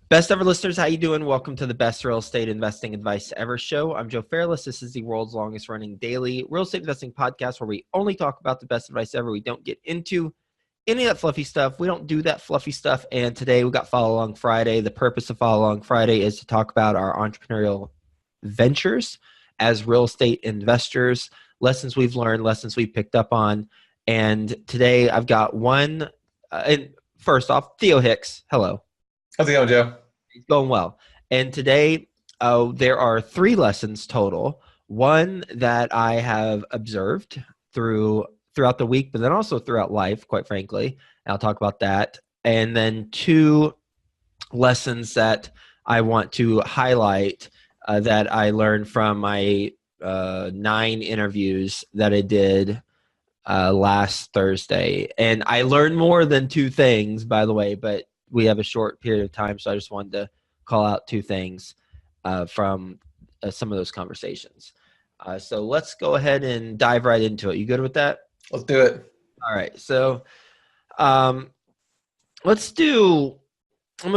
Best ever listeners, how you doing? Welcome to the best real estate investing advice ever show. I'm Joe Fairless. This is the world's longest running daily real estate investing podcast where we only talk about the best advice ever. We don't get into any of that fluffy stuff. We don't do that fluffy stuff. And today we got Follow Along Friday. The purpose of Follow Along Friday is to talk about our entrepreneurial ventures as real estate investors, lessons we've learned, lessons we've picked up on. And today I've got one, and first off, Theo Hicks. Hello. How's it going, Joe? It's going well. And today, there are three lessons total. One that I have observed throughout the week, but then also throughout life, quite frankly. And I'll talk about that. And then two lessons that I want to highlight that I learned from my 9 interviews that I did last Thursday. And I learned more than 2 things, by the way, but we have a short period of time, so I just wanted to call out 2 things from some of those conversations. So let's go ahead and dive right into it. You good with that? Let's do it. All right. So I'm going to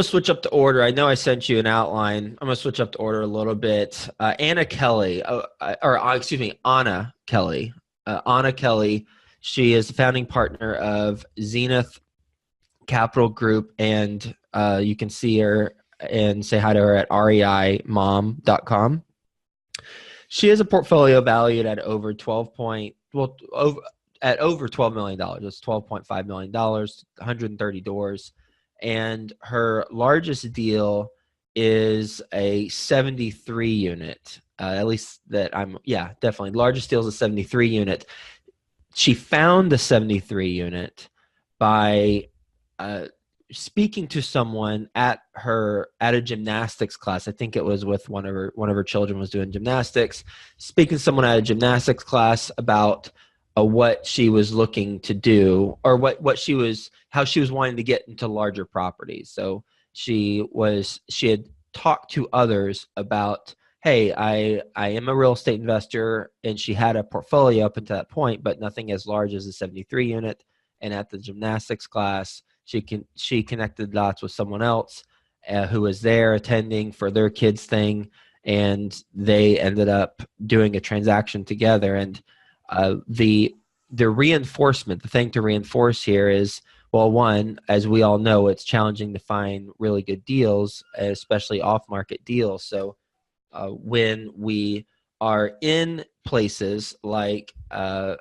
switch up the order. I know I sent you an outline. I'm going to switch up the order a little bit. Anna Kelly. Anna Kelly. She is the founding partner of Zenith Capital Group, and you can see her and say hi to her at reimom.com. She has a portfolio valued at over $12 million. It's $12.5 million, 130 doors. And her largest deal is a 73 unit. Definitely. Largest deal is a 73 unit. She found the 73 unit by speaking to someone at a gymnastics class. I think it was with one of her children was doing gymnastics. Speaking to someone at a gymnastics class about what she was looking to do, or how she was wanting to get into larger properties. So she had talked to others about, hey, I am a real estate investor, and she had a portfolio up until that point, but nothing as large as a 73 unit. And at the gymnastics class, she connected dots with someone else who was there attending for their kids' thing, and they ended up doing a transaction together. And the reinforcement, the thing to reinforce here is, well, one, as we all know, it's challenging to find really good deals, especially off-market deals. So when we are in places like a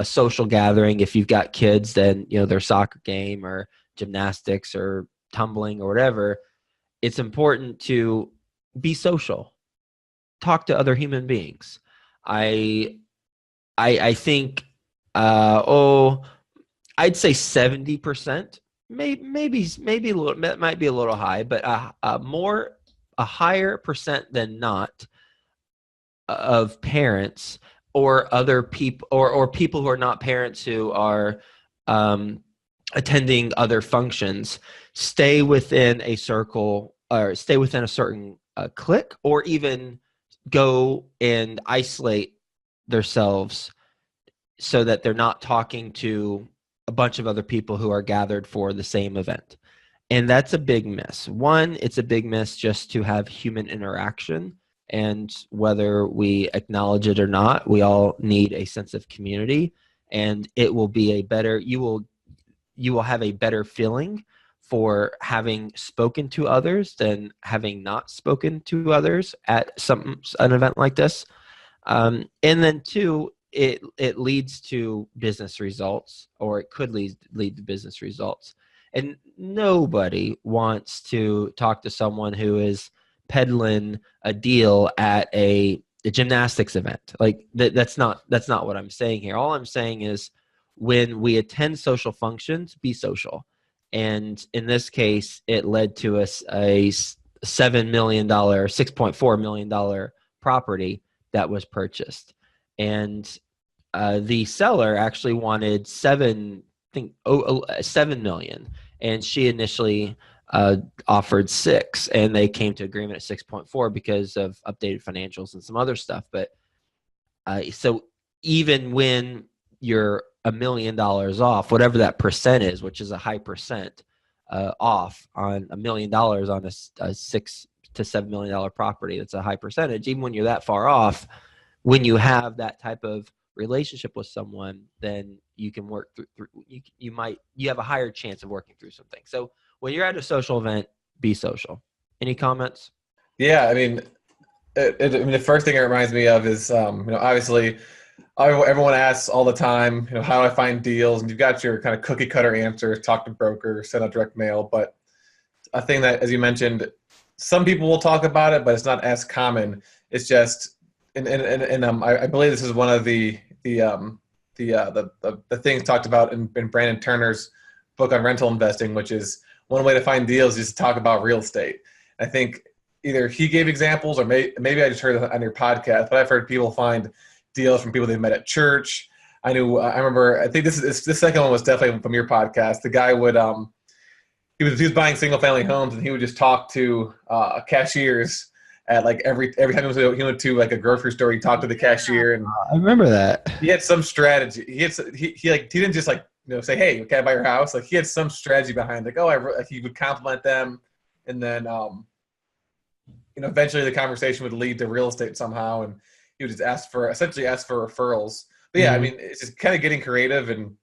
social gathering, if you've got kids, then their soccer game or gymnastics or tumbling or whatever, it's important to be social, talk to other human beings. I think I'd say 70%, maybe a little, that might be a little high, but a higher percent than not of parents or other people or people who are not parents who are attending other functions stay within a circle or stay within a certain clique, or even go and isolate themselves so that they're not talking to a bunch of other people who are gathered for the same event. And that's a big miss. One, it's a big miss just to have human interaction. And whether we acknowledge it or not, we all need a sense of community, and it will be you will have a better feeling for having spoken to others than having not spoken to others at an event like this. And then 2, it leads to business results, or it could lead to business results. And nobody wants to talk to someone who is peddling a deal at a gymnastics event. Like that's not what I'm saying here. All I'm saying is, when we attend social functions, be social. And in this case, it led to a $7 million, $6.4 million property that was purchased. And the seller actually wanted $7 million. And she initially offered 6, and they came to agreement at 6.4 because of updated financials and some other stuff. But so even when you're $1 million off, whatever that percent is, which is a high percent, off on $1 million on a $6 to $7 million property. That's a high percentage. Even when you're that far off, when you have that type of relationship with someone, then you can work through you have a higher chance of working through something. So when you're at a social event, be social. Any comments? Yeah, I mean, the first thing it reminds me of is, obviously, everyone asks all the time, how do I find deals? And you've got your kind of cookie cutter answer: talk to broker, send out direct mail. But a thing that, as you mentioned, some people will talk about it, but it's not as common. It's just, I believe this is one of the things talked about in Brandon Turner's book on rental investing, which is one way to find deals is to talk about real estate. I think either he gave examples or maybe I just heard it on your podcast, but I've heard people find deals from people they met at church. I remember, I think this second one was definitely from your podcast. The guy would, he was buying single family homes, and he would just talk to cashiers at like every time he went to like a grocery store. He talked to the cashier, and I remember that. he had some strategy. He didn't just like say, hey, can I buy your house? Like he had some strategy behind he would compliment them, and then eventually the conversation would lead to real estate somehow, and he would just essentially ask for referrals. But yeah, I mean, it's just kind of getting creative, and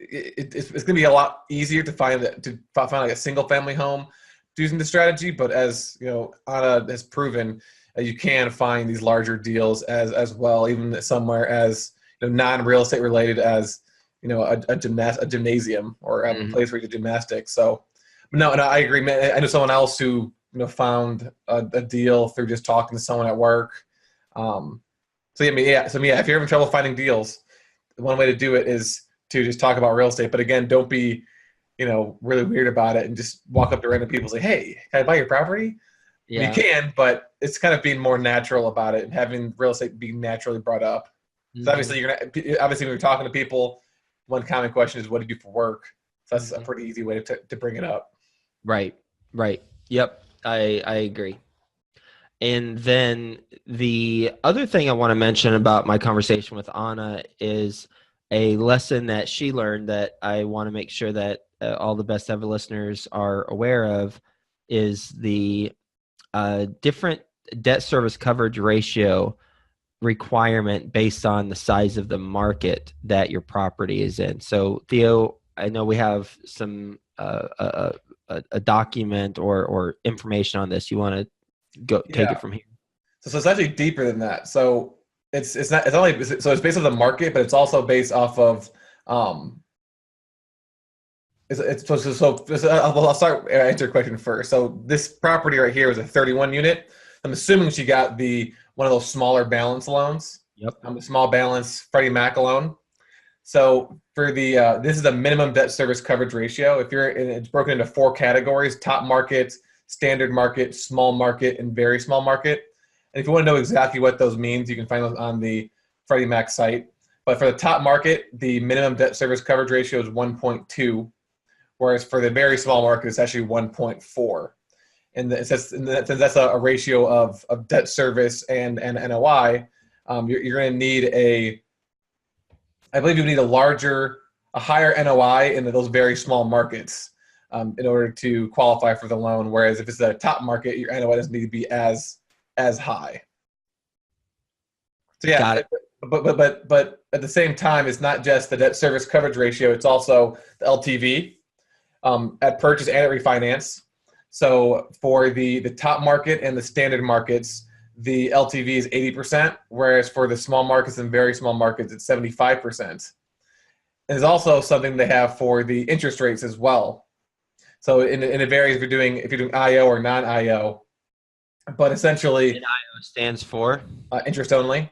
it's going to be a lot easier to find like a single family home using the strategy. But as Anna has proven, you can find these larger deals as well, even somewhere as non-real estate related as a gymnasium or a place where you do gymnastics. So no, I agree, man. I know someone else who found a deal through just talking to someone at work. So if you're having trouble finding deals, one way to do it is to just talk about real estate. But again, don't be really weird about it and just walk up to random people and say, hey, can I buy your property? Yeah. You can, but it's kind of being more natural about it and having real estate being naturally brought up. So obviously when you're talking to people, one common question is, what do you do for work? So that's a pretty easy way to bring it up. Right. Yep. I agree. And then the other thing I want to mention about my conversation with Anna is a lesson that she learned that I want to make sure that all the best ever listeners are aware of is the different debt service coverage ratio requirement based on the size of the market that your property is in. So Theo, I know we have some a document or information on this. You want to take it from here? So it's actually deeper than that. So it's based off the market, but it's also based off of I'll start answer your question first. So this property right here was a 31 unit. I'm assuming she got one of those smaller balance loans. Yep. A small balance Freddie Mac loan. So for this is a minimum debt service coverage ratio. It's broken into 4 categories: top market, standard market, small market, and very small market. And if you want to know exactly what those means, you can find those on the Freddie Mac site. But for the top market, the minimum debt service coverage ratio is 1.2, whereas for the very small market, it's actually 1.4. And since that's a ratio of debt service and NOI, you're going to need I believe you need a higher NOI in those very small markets in order to qualify for the loan. Whereas if it's a top market, your NOI doesn't need to be as high. So yeah, got it. But at the same time, it's not just the debt service coverage ratio; it's also the LTV at purchase and at refinance. So for the top market and the standard markets, the LTV is 80%, whereas for the small markets and very small markets, it's 75%. And there's also something they have for the interest rates as well. So it varies if you're doing IO or non-IO, but essentially, and IO stands for interest only.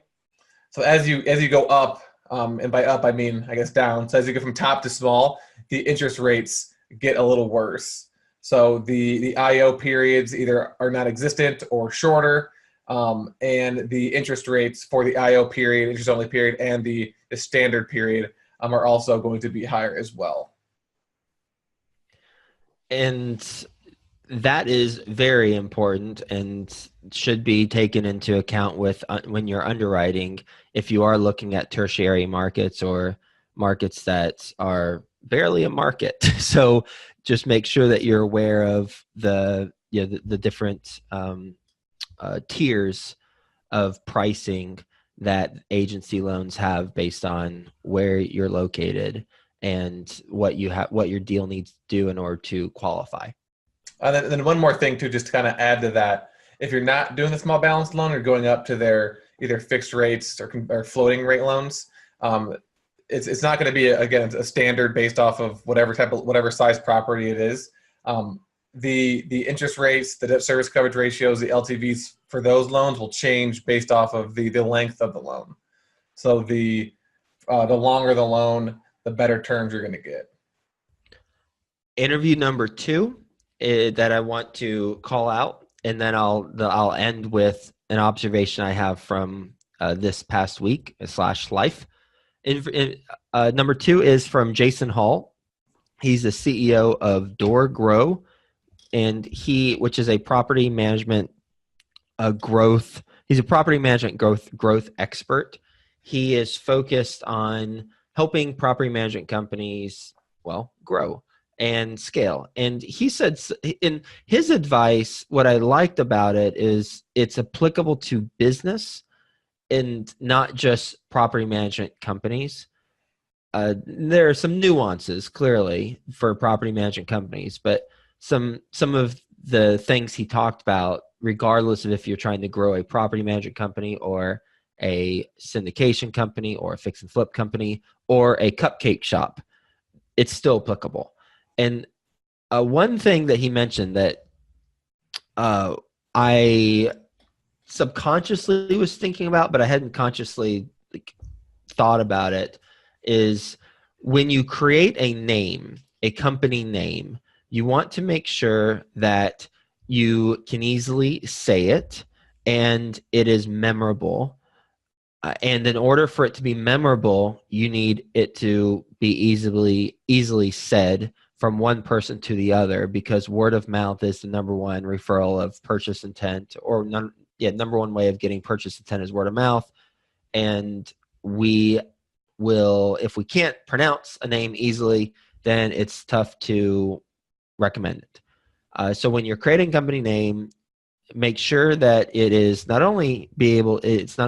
So as you go up, and by up I mean I guess down. So as you go from top to small, the interest rates get a little worse. So the IO periods either are non-existent or shorter, and the interest rates for the IO period, interest only period, and the standard period are also going to be higher as well. And that is very important and should be taken into account when you're underwriting, if you are looking at tertiary markets or markets that are barely a market. So just make sure that you're aware of the different tiers of pricing that agency loans have based on where you're located and what your deal needs to do in order to qualify. Then one more thing too, just to kind of add to that, if you're not doing the small balance loan, you're going up to their either fixed rates or floating rate loans. It's not going to be a standard based off of whatever size property it is. The interest rates, the debt service coverage ratios, the LTVs for those loans will change based off of the length of the loan. So the longer the loan, the better terms you're going to get. Interview number 2 that I want to call out, and then I'll end with an observation I have from this past week / life. Number 2 is from Jason Hall. He's the CEO of Door Grow, and which is a property management growth. He's a property management growth expert. He is focused on helping property management companies, grow and scale. And he said in his advice, what I liked about it is it's applicable to business and not just property management companies. There are some nuances clearly for property management companies, but some of the things he talked about, regardless of if you're trying to grow a property management company or a syndication company or a fix and flip company or a cupcake shop, it's still applicable. And one thing that he mentioned that I subconsciously was thinking about, but I hadn't consciously thought about it, is when you create a company name, you want to make sure that you can easily say it and it is memorable. And in order for it to be memorable, you need it to be easily said from one person to the other, because word of mouth is the number one referral of purchase intent, or number one way of getting purchase intent is word of mouth. And we will, if we can't pronounce a name easily, then it's tough to recommend it. So when you're creating a company name, make sure that it is it's not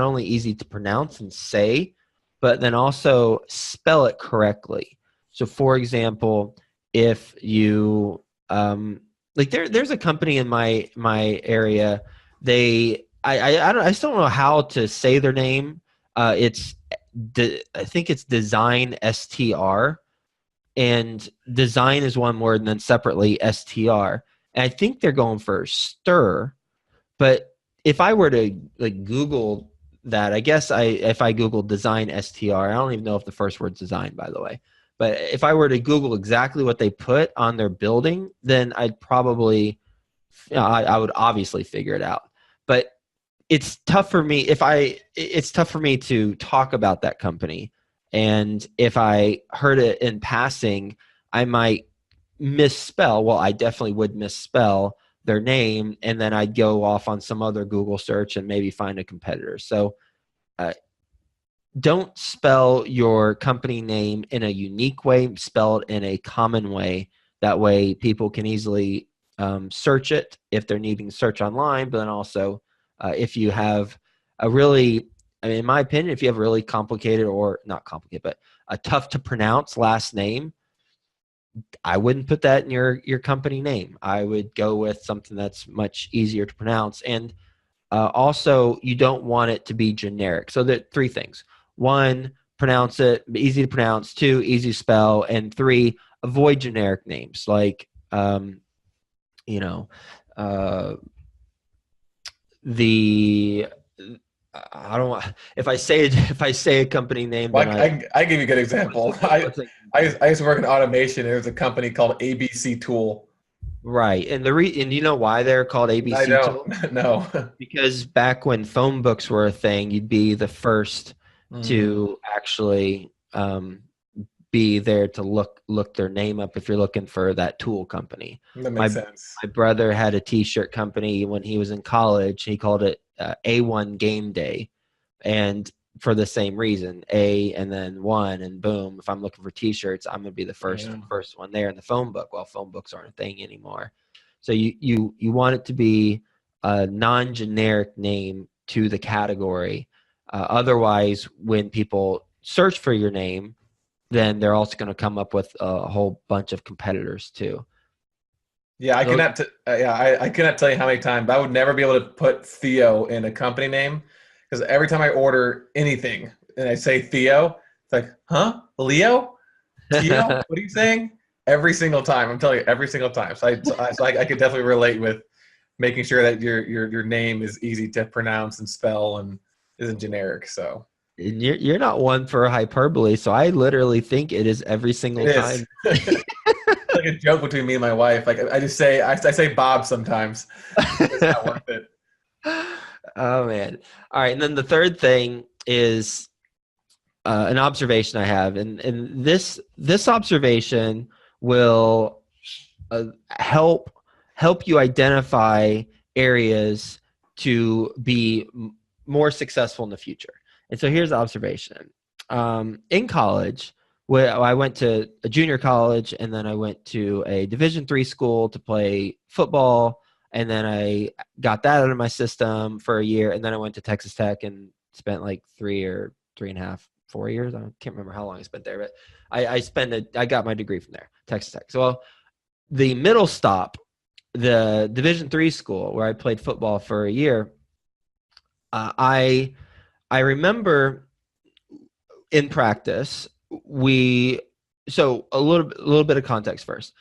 only easy to pronounce and say, but then also spell it correctly. So for example, if you there's a company in my area, I still don't know how to say their name. I think it's Design STR, and design is one word and then separately STR. And I think they're going for stir. But if I were to Google that, I guess if I Google Design STR, I don't even know if the first word's design, by the way. But if I were to Google exactly what they put on their building, then I'd probably, I would obviously figure it out. But it's tough for me to talk about that company. And if I heard it in passing, I might misspell. Well, I definitely would misspell their name, and then I'd go off on some other Google search and maybe find a competitor. So don't spell your company name in a unique way. Spell it in a common way. That way people can easily search it if they're needing to search online. But then also if you have in my opinion, if you have a really complicated, or not complicated, but a tough to pronounce last name, I wouldn't put that in your company name. I would go with something that's much easier to pronounce. And also, you don't want it to be generic. So there are 3 things. 1, pronounce it, easy to pronounce. 2, easy to spell. And 3, avoid generic names like, I don't want, if I say a company name, Well, then I give you a good example. I used to work in automation. There was a company called ABC Tool. right. And and you know why they're called I ABC Tool? don't know. Because back when phone books were a thing, you'd be the first to actually be there to look their name up if you're looking for that tool company. That makes sense. My brother had a T-shirt company when he was in college. He called it A1 Game Day, and for the same reason, A and then one, and boom, if I'm looking for t-shirts, I'm going to be the Yeah. first one there in the phone book. Well, phone books aren't a thing anymore. So you want it to be a non-generic name to the category. Otherwise, when people search for your name, then they're also going to come up with a whole bunch of competitors too. Yeah, I So, cannot. I cannot tell you how many times I would never be able to put Theo in a company name because every time I order anything and I say Theo, it's like, huh, Leo, Theo, what are you saying? Every single time, I'm telling you, every single time. So I could definitely relate with making sure that your name is easy to pronounce and spell and isn't generic. So you're not one for hyperbole, so I literally think it is every it single is. time. It's like a joke between me and my wife. Like I say Bob sometimes. It's not worth it. Oh man. All right, and then the third thing is an observation I have, and this observation will help you identify areas to be more successful in the future. And so here's the observation. In college, I went to a junior college, and then I went to a Division III school to play football, and then I got that out of my system for a year, and then I went to Texas Tech and spent like 3.5, 4 years. I can't remember how long I spent there, but I got my degree from there, Texas Tech. So the middle stop, the Division III school where I played football for a year, I remember in practice so a little bit of context first.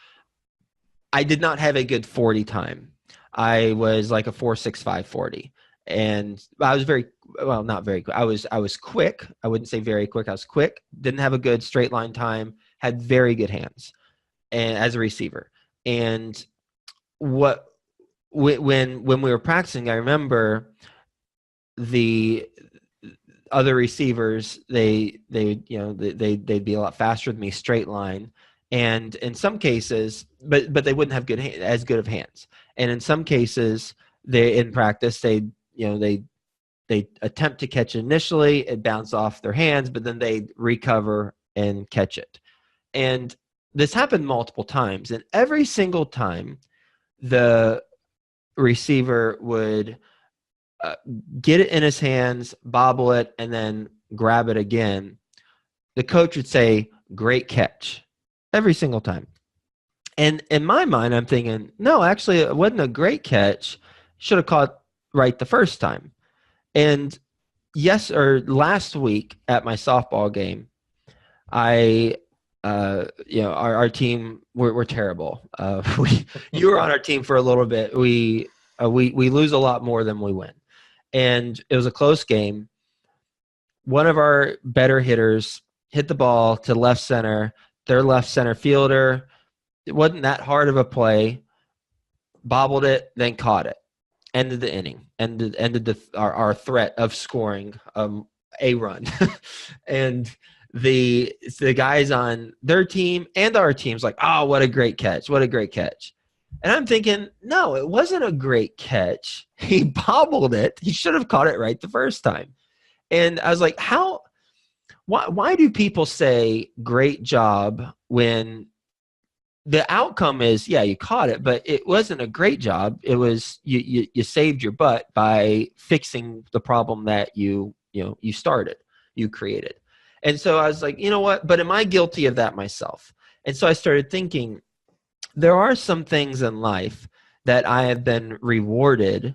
I did not have a good 40 time. I was like a 4.65 40, and I was not very quick. I was quick. I wouldn't say very quick. I was quick. Didn't have a good straight line time. Had very good hands, and as a receiver. And when we were practicing, I remember the other receivers, they'd be a lot faster than me straight line, and in some cases, but they wouldn't have as good of hands. And in some cases, they in practice they attempt to catch it initially, it bounce off their hands, but then they recover and catch it. And this happened multiple times, and every single time the receiver would get it in his hands, bobble it, and then grab it again, the coach would say, "Great catch," every single time. And in my mind, I'm thinking, no, actually, it wasn't a great catch. Should have caught right the first time. And last week at my softball game, our team, we're terrible. You were on our team for a little bit. We lose a lot more than we win. And it was a close game. One of our better hitters hit the ball to left center. Their left center fielder, it wasn't that hard of a play, bobbled it, then caught it. Ended the inning. Ended our threat of scoring a run. And the guys on their team and our team's like, "Oh, what a great catch. What a great catch." And I'm thinking, no, it wasn't a great catch. He bobbled it. He should have caught it right the first time. And I was like, why do people say great job when the outcome is, yeah, you caught it, but it wasn't a great job. It was, you saved your butt by fixing the problem that you created. And so I was like, you know what, but am I guilty of that myself? And so I started thinking, there are some things in life that I have been rewarded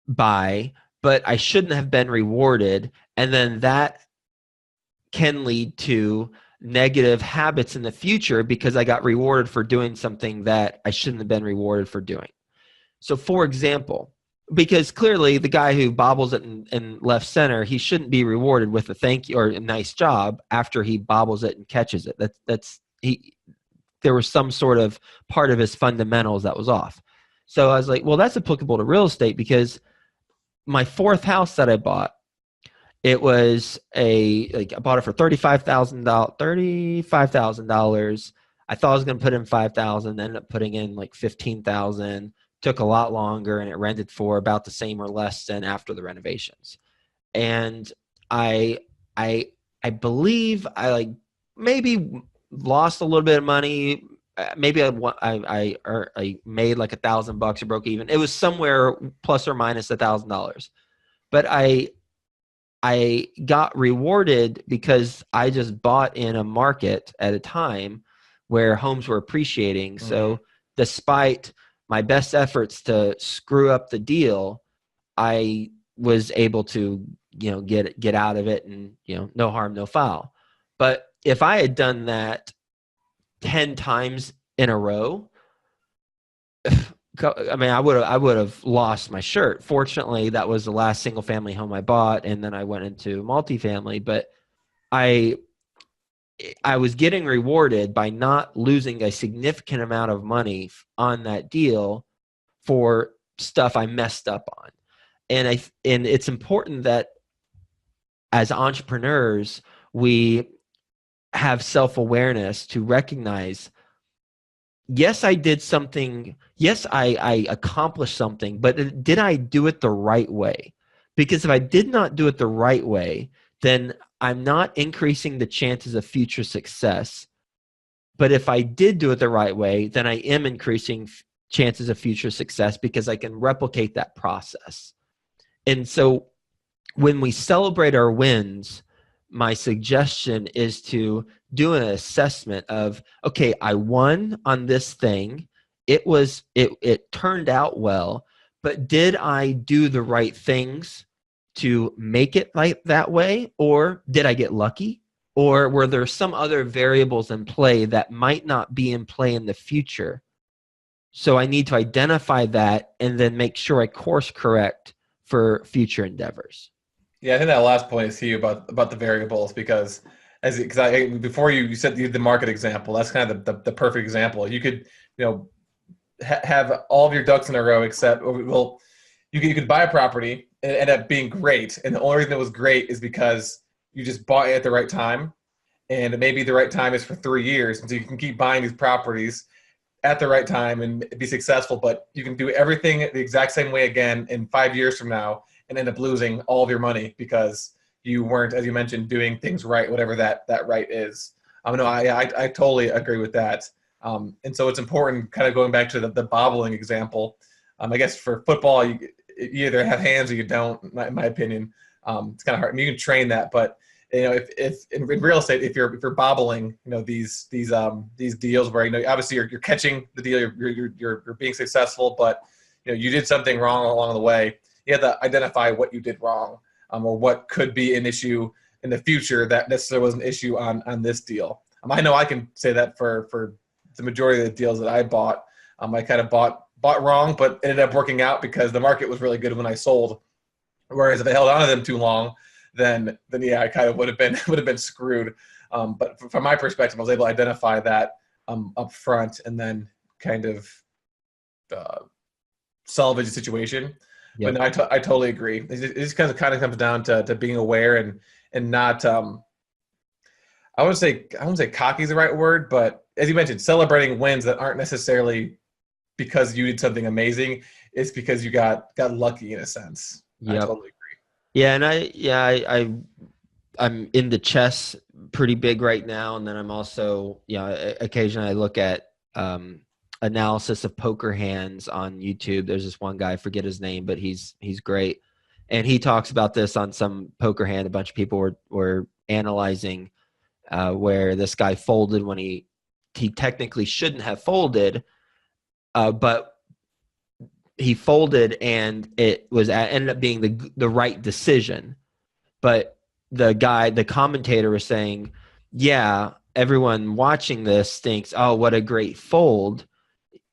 by, but I shouldn't have been rewarded. And then that can lead to negative habits in the future because I got rewarded for doing something that I shouldn't have been rewarded for doing. So for example, because clearly the guy who bobbles it in left center, he shouldn't be rewarded with a thank you or a nice job after he bobbles it and catches it. There was some sort of part of his fundamentals that was off. So I was like, well, that's applicable to real estate because my fourth house that I bought, it was I bought it for $35,000. I thought I was going to put in $5,000, ended up putting in like $15,000. Took a lot longer, and it rented for about the same or less than after the renovations. And I I I believe I like maybe lost a little bit of money. Maybe I made like $1,000 or broke even. It was somewhere plus or minus $1,000. But I got rewarded because I just bought in a market at a time where homes were appreciating. Mhm. So despite my best efforts to screw up the deal, I was able to, get out of it, and, no harm, no foul. But if I had done that 10 times in a row, I mean, I would have lost my shirt. Fortunately, that was the last single family home I bought, and then I went into multifamily. But I I was getting rewarded by not losing a significant amount of money on that deal for stuff I messed up on. And it's important that as entrepreneurs, we have self-awareness to recognize, yes, I did something. Yes, I accomplished something, but did I do it the right way? Because if I did not do it the right way, then I'm not increasing the chances of future success. But if I did do it the right way, then I am increasing chances of future success because I can replicate that process. And so when we celebrate our wins, my suggestion is to do an assessment of, okay, I won on this thing. It turned out well, but did I do the right things to make it like that way? Or did I get lucky? Or were there some other variables in play that might not be in play in the future? So I need to identify that and then make sure I course correct for future endeavors. Yeah, I think that last point is key about the variables because because I before you said the market example, that's kind of the perfect example. You could have all of your ducks in a row except well, you could buy a property and it end up being great, and the only reason it was great is because you just bought it at the right time, and maybe the right time is for 3 years, and so you can keep buying these properties at the right time and be successful, but you can do everything the exact same way again in 5 years from now and end up losing all of your money because you weren't, as you mentioned, doing things right, whatever that right is. No, I totally agree with that. And so it's important, kind of going back to the bobbling example. I guess for football, you either have hands or you don't, in my opinion. It's kind of hard. I mean, you can train that, but if in real estate, if you're bobbling, these deals where obviously you're catching the deal, you're being successful, but you did something wrong along the way. You have to identify what you did wrong, or what could be an issue in the future that necessarily was an issue on this deal. I know I can say that for the majority of the deals that I bought, I kind of bought wrong, but ended up working out because the market was really good when I sold. Whereas if I held on to them too long, then yeah, I kind of would have been screwed. But from my perspective, I was able to identify that up front and then kind of uh, salvage the situation. But Yep. no, I totally agree. It just kind of comes down to being aware and not I wouldn't say cocky is the right word, but as you mentioned, celebrating wins that aren't necessarily because you did something amazing. It's because you got lucky in a sense. I Yep. totally agree. Yeah, and I'm into chess pretty big right now, and then I'm also, occasionally I look at analysis of poker hands on YouTube. There's this one guy, I forget his name, but he's great, and he talks about this on some poker hand. A bunch of people were analyzing where this guy folded when he technically shouldn't have folded, but he folded, and it was ended up being the right decision. But the commentator was saying, yeah, everyone watching this thinks, oh, what a great fold.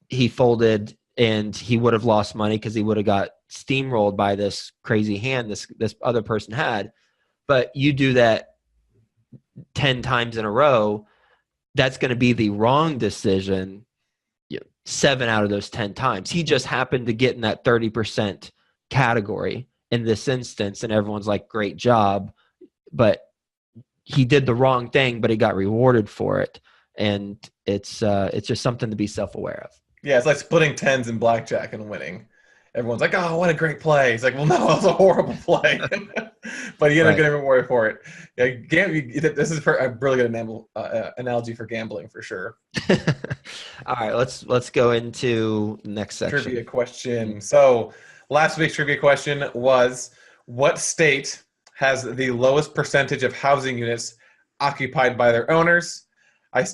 He folded and he would have lost money because he would have got steamrolled by this crazy hand this other person had. But you do that 10 times in a row, that's going to be the wrong decision 7 out of those 10 times. He just happened to get in that 30% category in this instance, and everyone's like, great job. But he did the wrong thing, but he got rewarded for it. And it's just something to be self-aware of. Yeah, it's like splitting tens in blackjack and winning. everyone's like, "Oh, what a great play!" He's like, "Well, no, it was a horrible play," but he ended up Right. getting rewarded for it. Yeah, this is a really good analogy for gambling for sure. All right, let's go into the next Trivia section. question. So last week's trivia question was, what state has the lowest percentage of housing units occupied by their owners? Right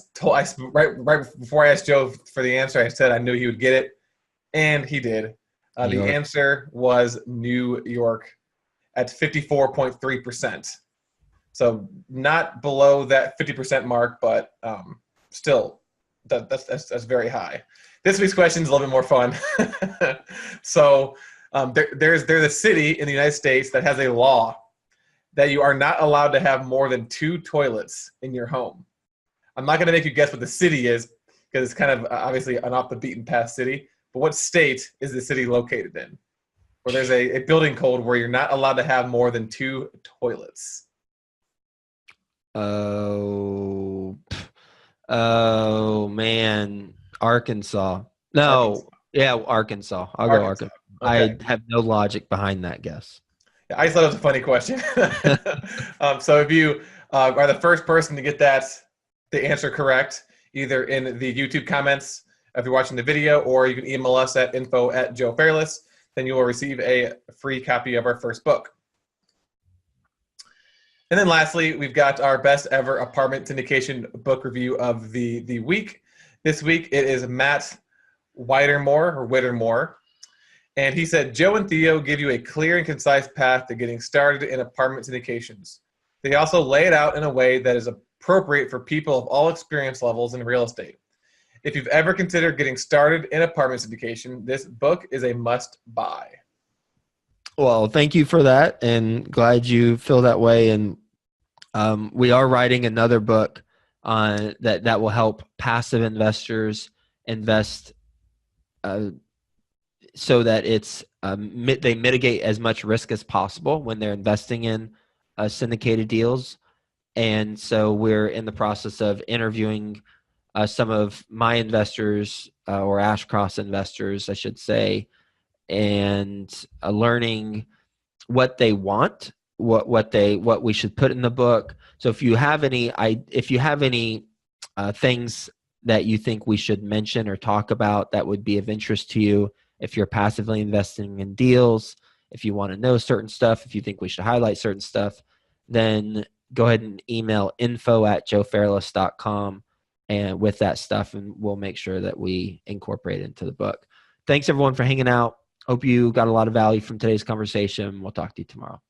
before I asked Joe for the answer, I said I knew he would get it, and he did. New The York. answer was New York at 54.3%. So not below that 50% mark, but still, that's very high. This week's question is a little bit more fun. So there's a city in the United States that has a law that you are not allowed to have more than 2 toilets in your home. I'm not going to make you guess what the city is because it's kind of obviously an off the beaten path city. But what state is the city located in? Where there's a building code where you're not allowed to have more than 2 toilets. Oh, oh man, Arkansas. Arkansas. No, yeah, Arkansas. I'll go Arkansas. Arkansas. Okay. I have no logic behind that guess. Yeah, I just thought it was a funny question. So if you are the first person to get the answer correct, either in the YouTube comments if you're watching the video, or you can email us at info@joefairless, then you will receive a free copy of our first book. And then lastly, we've got our best ever apartment syndication book review of the week. This week it is Matt Whittemore. And he said, Joe and Theo give you a clear and concise path to getting started in apartment syndications. They also lay it out in a way that is appropriate for people of all experience levels in real estate. If you've ever considered getting started in apartment syndication, this book is a must buy. Well, thank you for that, and glad you feel that way. And we are writing another book on that will help passive investors invest so that it's they mitigate as much risk as possible when they're investing in syndicated deals. And so we're in the process of interviewing some of my investors or Ashcross investors, I should say, and learning what they want, what we should put in the book. So if you have any things that you think we should mention or talk about that would be of interest to you, if you're passively investing in deals, if you want to know certain stuff, if you think we should highlight certain stuff, then go ahead and email info@joefairless.com and with that stuff, and we'll make sure that we incorporate it into the book. Thanks everyone for hanging out. Hope you got a lot of value from today's conversation. We'll talk to you tomorrow.